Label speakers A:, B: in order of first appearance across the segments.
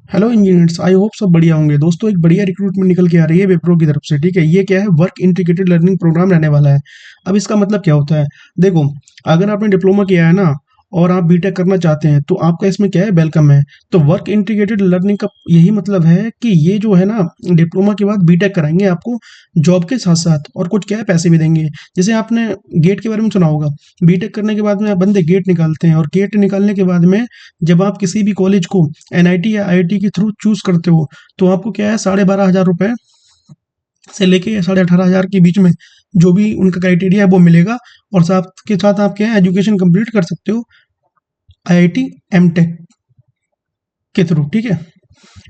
A: Hello engineers, I hope सब बढ़िया होंगे। दोस्तों, एक बढ़िया रिक्रूटमेंट निकल के आ रही है विप्रो की तरफ से। ठीक है, ये क्या है, वर्क इंटीग्रेटेड लर्निंग प्रोग्राम रहने वाला है। अब इसका मतलब क्या होता है, देखो, अगर आपने डिप्लोमा किया है ना और आप बीटेक करना चाहते हैं तो आपका इसमें क्या है, वेलकम है। तो वर्क इंटीग्रेटेड लर्निंग का यही मतलब है कि ये जो है ना, डिप्लोमा के बाद बीटेक कराएंगे आपको जॉब के साथ साथ, और कुछ क्या है, पैसे भी देंगे। जैसे आपने गेट के बारे में सुना होगा। बीटेक करने के बाद में बंदे गेट निकालते हैं, और गेट निकालने के बाद में जब आप किसी भी कॉलेज को एनआईटी या आईआईटी के थ्रू चूज करते हो तो आपको क्या है, 12,500 रुपए से लेके 18,500 के बीच में जो भी उनका क्राइटेरिया है वो मिलेगा। और साथ के साथ आप क्या है, एजुकेशन कंप्लीट कर सकते हो आईआईटी एमटेक के थ्रू। ठीक है,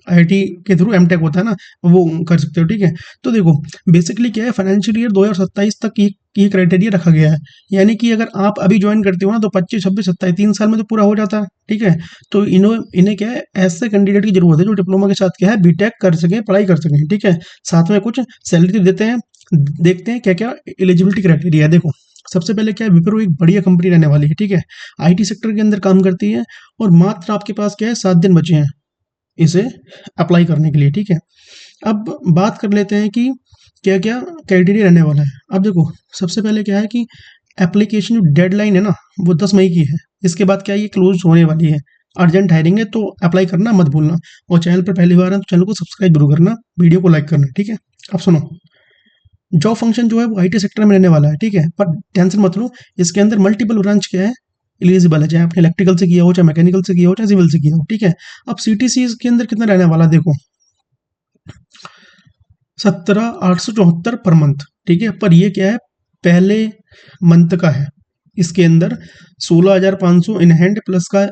A: आईआईटी के थ्रू एमटेक होता है ना, वो कर सकते हो। ठीक है, तो देखो, बेसिकली क्या है, फाइनेंशियल ईयर 2027 तक ये क्राइटेरिया रखा गया है। यानी कि अगर आप अभी ज्वाइन करते हो ना तो 25 26 27 3 साल में तो पूरा हो जाता है। ठीक है, तो इन्हें क्या है, ऐसे कैंडिडेट की जरूरत है जो डिप्लोमा के साथ क्या है, बीटेक कर सके, पढ़ाई कर सकें। ठीक है, साथ में कुछ सैलरी देते हैं। देखते हैं क्या क्या एलिजिबिलिटी क्राइटेरिया है। देखो, सबसे पहले क्या है, विप्रो एक बढ़िया कंपनी रहने वाली है। ठीक है, आईटी सेक्टर के अंदर काम करती है, और मात्र आपके पास क्या है, 7 दिन बचे हैं इसे अप्लाई करने के लिए। ठीक है, अब बात कर लेते हैं कि क्या क्या क्राइटेरिया रहने वाला है। अब देखो, सबसे पहले क्या है कि एप्लीकेशन जो डेडलाइन है ना, वो 10 मई की है। इसके बाद क्या है, ये क्लोज होने वाली है। अर्जेंट हायरिंग है, तो अप्लाई करना मत भूलना। और चैनल पर पहली बार है तो चैनल को सब्सक्राइब जरूर करना, वीडियो को लाइक करना। ठीक है, अब सुनो, जॉब फंक्शन जो है वो आईटी सेक्टर में रहने वाला है। ठीक है, पर टेंशन मत लो, इसके अंदर मल्टीपल ब्रांच क्या है, एलिजिबल है। चाहे आपने इलेक्ट्रिकल से किया हो, चाहे मैकेनिकल से किया हो, चाहे सिविल से किया हो। ठीक है, अब सीटीसी के अंदर कितना रहने वाला है, देखो, 17,874 पर मंथ। ठीक है, पर ये क्या है, पहले मंथ का है। इसके अंदर 16,500 इन हैंड प्लस का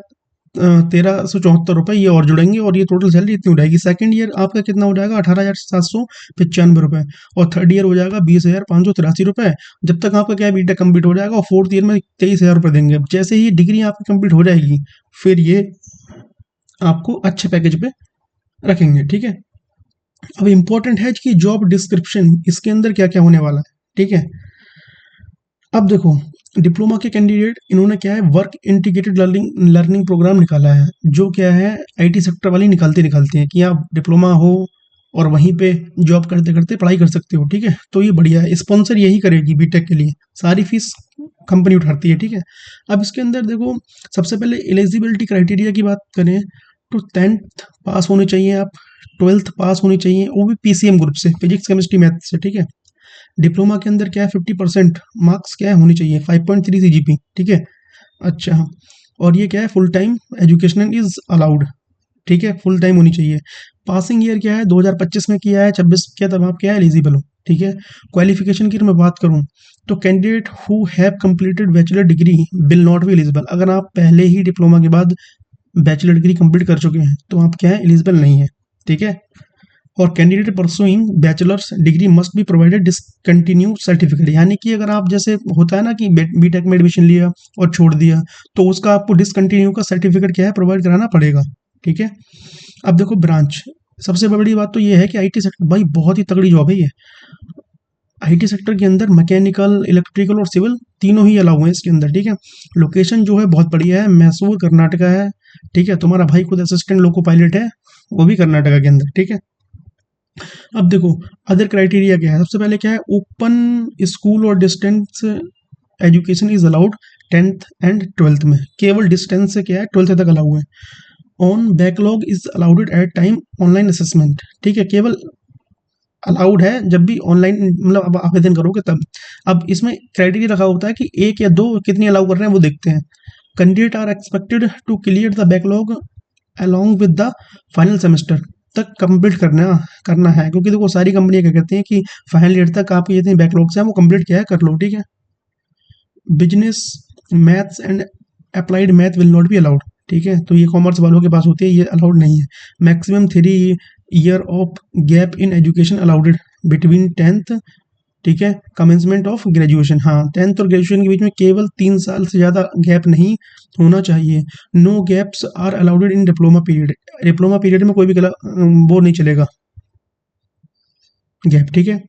A: 1,374 रुपये ये और जुड़ेंगे, और ये टोटल सैलरी इतनी हो जाएगी। सेकंड ईयर आपका कितना हो जाएगा, 18,795 रुपये। और थर्ड ईयर हो जाएगा 20,583 रुपये, जब तक आपका क्या है, बीटेक कंप्लीट हो जाएगा। और फोर्थ ईयर में 23,000 रुपये देंगे। अब जैसे ही डिग्री आपकी कंप्लीट हो जाएगी, फिर ये आपको अच्छे पैकेज पे रखेंगे। ठीक है, अब इम्पोर्टेंट है कि जॉब डिस्क्रिप्शन इसके अंदर क्या क्या होने वाला है। ठीक है, अब देखो, डिप्लोमा के कैंडिडेट इन्होंने क्या है, work integrated learning learning program निकाला है, जो क्या है, आईटी सेक्टर वाली निकालती हैं कि आप डिप्लोमा हो और वहीं पे जॉब करते करते पढ़ाई कर सकते हो। ठीक है, तो ये बढ़िया है। स्पॉन्सर यही करेगी बीटेक के लिए, सारी फीस कंपनी उठाती है। ठीक है, अब इसके अंदर देखो, सबसे पहले एलिजिबिलिटी क्राइटेरिया की बात करें तो 10th पास होने चाहिए आप, 12th पास होनी चाहिए, वो भी पीसीएम ग्रुप से, फिजिक्स केमिस्ट्री मैथ से। ठीक है, डिप्लोमा के अंदर क्या है, 50% मार्क्स क्या है, होनी चाहिए, 5.3 सीजीपी। ठीक है, अच्छा, और ये क्या है, full time educational is allowed. ठीक है, फुल टाइम होनी चाहिए। पासिंग ईयर क्या है, 2025 में किया है, 26 किया, तब आप क्या है, एलिजिबल हो। ठीक है, क्वालिफिकेशन की मैं बात करूं तो candidate who have completed bachelor degree will not be eligible. अगर आप पहले ही डिप्लोमा के बाद बैचलर डिग्री कंप्लीट कर चुके हैं तो आप क्या है, एलिजिबल नहीं है। ठीक है, और candidate pursuing bachelors degree must be provided discontinue certificate. यानी कि अगर आप, जैसे होता है ना कि बीटेक में एडमिशन लिया और छोड़ दिया, तो उसका आपको डिसकंटिन्यू का सर्टिफिकेट क्या है, प्रोवाइड कराना पड़ेगा। ठीक है, अब देखो, ब्रांच, सबसे बड़ी बात तो ये है कि आईटी सेक्टर भाई बहुत ही तगड़ी जॉब है ये। आईटी सेक्टर के अंदर मैकेनिकल, इलेक्ट्रिकल और सिविल तीनों ही अलाउ हैं इसके अंदर। ठीक है, लोकेशन जो है बहुत बढ़िया है, मैसूर कर्नाटका है। ठीक है, तुम्हारा भाई खुद असिस्टेंट लोको पायलट है, वो भी कर्नाटका के अंदर। ठीक है, अब देखो, अदर क्राइटेरिया क्या है, सबसे पहले क्या है, ओपन स्कूल और distance education is allowed 10th and 12th में। केवल डिस्टेंस से क्या है, 12th तक अलाउ है। On backlog is allowed at time online assessment. ठीक है, केवल अलाउड है जब भी ऑनलाइन, मतलब अब आवेदन करोगे तब। अब इसमें क्राइटेरिया रखा होता है कि एक या दो, कितनी अलाउ कर रहे हैं वो देखते हैं। Candidate are expected to clear the backlog along with the final semester तक कंप्लीट करना है, क्योंकि देखो सारी कंपनियां क्या कहती हैं कि फाइनल ईयर तक आपके जितने बैकलॉग्स हैं वो कंप्लीट क्या है, कर लो। ठीक है, business maths and applied math will not be allowed. ठीक है, तो ये कॉमर्स वालों के पास होती है, ये अलाउड नहीं है। Maximum 3 year of gap in education allowed between 10th, ठीक है, कमेंसमेंट ऑफ ग्रेजुएशन। हाँ, 10th और ग्रेजुएशन के बीच में केवल 3 साल से ज़्यादा गैप नहीं होना चाहिए। No gaps are allowed in diploma period. Diploma period में कोई भी वो नहीं चलेगा, गैप। ठीक है,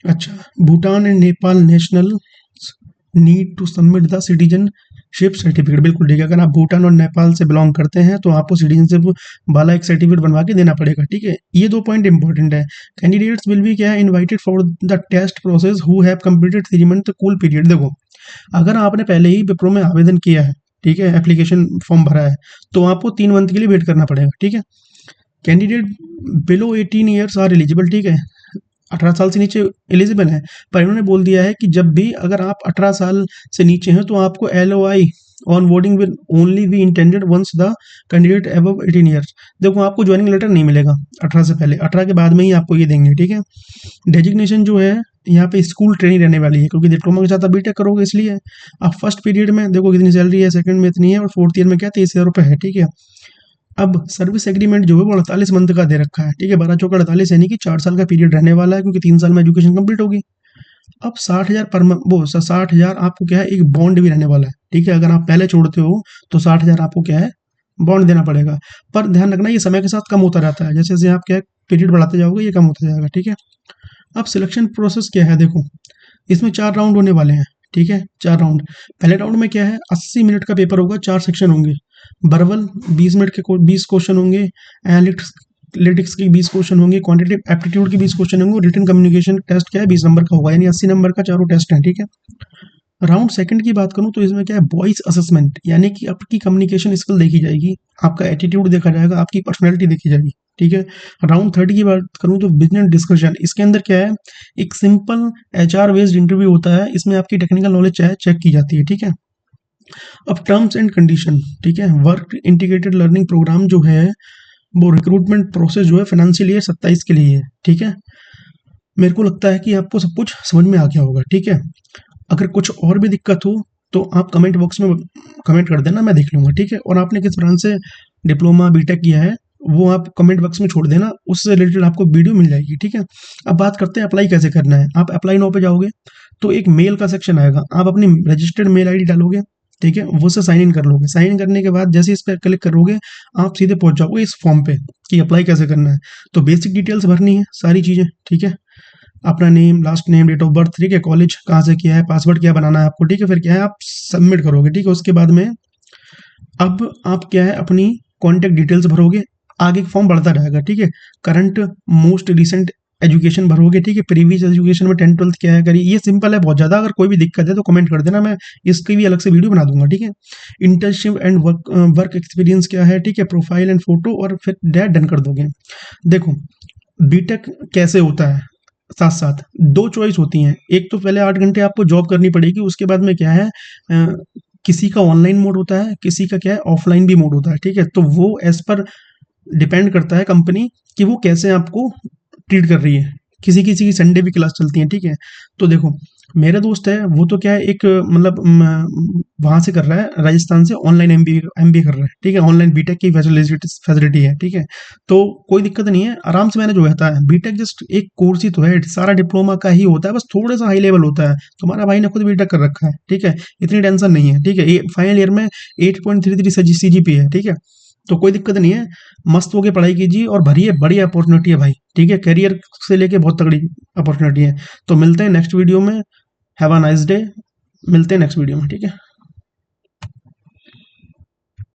A: अच्छा, Bhutan and Nepal national need to submit the citizenship certificate, बिल्कुल ठीक है। अगर आप भूटान और नेपाल से बिलोंग करते हैं तो आपको सिटीजनशिप वाला एक सर्टिफिकेट बनवा के देना पड़ेगा, ठीक है। ये 2 पॉइंट इंपॉर्टेंट है। कैंडिडेट्स विल बी क्या है, invited for the test process who have completed 3 month cool period. देखो, अगर आपने पहले ही विप्रो में आवेदन किया है, ठीक है, एप्लीकेशन फॉर्म भरा है, तो आपको 3 मंथ के लिए वेट करना पड़ेगा, ठीक है। Candidate below 18 years are eligible, ठीक है, 18 साल से नीचे एलिजिबल है। पर इन्होंने बोल दिया है कि जब भी अगर आप 18 साल से नीचे हैं तो आपको LOI onboarding will only be intended once the candidate above 18 years. देखो, आपको ज्वाइनिंग लेटर नहीं मिलेगा 18 से पहले, 18 के बाद में ही आपको ये देंगे, ठीक है। डेजिग्नेशन जो है यहाँ पे स्कूल ट्रेनिंग रहने वाली है, क्योंकि डिप्लोमा के साथ आप बीटेक करोगे, इसलिए आप फर्स्ट पीरियड में देखो कितनी सैलरी है, सेकंड में इतनी है, और फोर्थ ईयर में क्या 23,000 रुपये है, ठीक है। अब सर्विस एग्रीमेंट जो है वो 48 मंथ का दे रखा है, ठीक है। 12 चौका 48 यानी कि 4 साल का पीरियड रहने वाला है, क्योंकि 3 साल में एजुकेशन कंप्लीट होगी। अब 60,000 पर वो 60,000 आपको क्या है, एक बॉन्ड भी रहने वाला है, ठीक है। अगर आप पहले छोड़ते हो तो 60,000 आपको क्या है, बॉन्ड देना पड़ेगा। पर ध्यान रखना, ये समय के साथ कम होता रहता है, जैसे जैसे आप क्या है पीरियड बढ़ाते जाओगे ये कम होता जाएगा, ठीक है। अब सिलेक्शन प्रोसेस क्या है, देखो इसमें 4 राउंड होने वाले हैं, ठीक है, 4 राउंड। पहले राउंड में क्या है, 80 मिनट का पेपर होगा, 4 सेक्शन होंगे। वर्बल 20 मिनट के 20 क्वेश्चन होंगे, एनालिटिक्स के 20 क्वेश्चन होंगे, क्वांटिटेटिव एप्टीट्यूड के 20 क्वेश्चन होंगे, रिटन कम्युनिकेशन टेस्ट क्या है 20 नंबर का होगा, यानी 80 नंबर का चारों टेस्ट है, ठीक है। राउंड सेकंड की बात करूं तो इसमें क्या है, वॉइस असेसमेंट, यानी कि आपकी कम्युनिकेशन स्किल देखी जाएगी, आपका एटीट्यूड देखा जाएगा, आपकी पर्सनैलिटी देखी जाएगी, ठीक है। राउंड थर्ड की बात करूं तो बिजनेस डिस्कशन, इसके अंदर क्या है, एक सिंपल HR बेस्ड इंटरव्यू होता है, इसमें आपकी टेक्निकल नॉलेज चेक की जाती है, ठीक है। अब टर्म्स एंड कंडीशन, ठीक है, वर्क इंटीग्रेटेड लर्निंग प्रोग्राम जो है वो रिक्रूटमेंट प्रोसेस जो है फाइनेंशियल ईयर 27 के लिए है, ठीक है। मेरे को लगता है कि आपको सब कुछ समझ में आ गया होगा, ठीक है। अगर कुछ और भी दिक्कत हो तो आप कमेंट बॉक्स में कमेंट कर देना, मैं देख लूंगा, ठीक है। और आपने किस ब्रांच से डिप्लोमा बीटेक किया है वो आप कमेंट बॉक्स में छोड़ देना, उससे रिलेटेड आपको वीडियो मिल जाएगी, ठीक है। अब बात करते हैं अप्लाई कैसे करना है। आप अप्लाई नाउ पे जाओगे तो एक मेल का सेक्शन आएगा, आप अपनी रजिस्टर्ड मेल ID डालोगे, ठीक है, वो से साइन इन कर लोगे। साइन इन करने के बाद जैसे इस पर क्लिक करोगे आप सीधे पहुंच जाओगे इस फॉर्म पे कि अप्लाई कैसे करना है। तो बेसिक डिटेल्स भरनी है, सारी चीज़ें, ठीक है, अपना name, last name, date of birth, ठीक है, कॉलेज कहाँ से किया है, पासवर्ड क्या बनाना है आपको, ठीक है। फिर क्या है, आप सबमिट करोगे, ठीक है। उसके बाद में अब आप क्या है अपनी कॉन्टेक्ट डिटेल्स भरोगे, आगे फॉर्म बढ़ता रहेगा, ठीक है। करंट मोस्ट रिसेंट एजुकेशन भरोगे, ठीक है। प्रीवियस एजुकेशन में 10th 12th क्या है करी, ये सिंपल है बहुत ज़्यादा। अगर कोई भी दिक्कत है तो कमेंट कर देना, मैं इसकी भी अलग से वीडियो बना दूंगा, ठीक है। इंटर्नशिप एंड वर्क एक्सपीरियंस क्या है, ठीक है, प्रोफाइल एंड फोटो, और फिर डन कर दोगे। देखो, बीटेक कैसे होता है, साथ साथ 2 चॉइस होती हैं। एक तो पहले 8 घंटे आपको जॉब करनी पड़ेगी, उसके बाद में क्या है, किसी का ऑनलाइन मोड होता है, किसी का क्या है ऑफलाइन भी मोड होता है, ठीक है। तो वो एज पर डिपेंड करता है कंपनी कि वो कैसे आपको ट्रीट कर रही है। किसी किसी की संडे भी क्लास चलती है, ठीक है। तो देखो, मेरा दोस्त है वो तो क्या है एक मतलब वहाँ से कर रहा है, राजस्थान से ऑनलाइन MBA कर रहा है, ठीक है। ऑनलाइन बीटेक की फैसिलिटी है, ठीक है। तो कोई दिक्कत नहीं है, आराम से मैनेज हो जाता है। बीटेक जस्ट एक कोर्स ही तो है, सारा डिप्लोमा का ही होता है, बस थोड़ा सा हाई लेवल होता है। तुम्हारा भाई ने खुद बीटेक कर रखा है, ठीक है, इतनी टेंशन नहीं है, ठीक है। फाइनल ईयर में 8.33 CGPA है, ठीक है। तो कोई दिक्कत नहीं है, मस्त होके पढ़ाई कीजिए और भरिए, बड़ी अपॉर्चुनिटी है भाई, ठीक है। करियर से लेके बहुत तगड़ी अपॉर्चुनिटी है। तो मिलते हैं नेक्स्ट वीडियो में। हैव अ नाइस डे, मिलते हैं नेक्स्ट वीडियो में, ठीक है।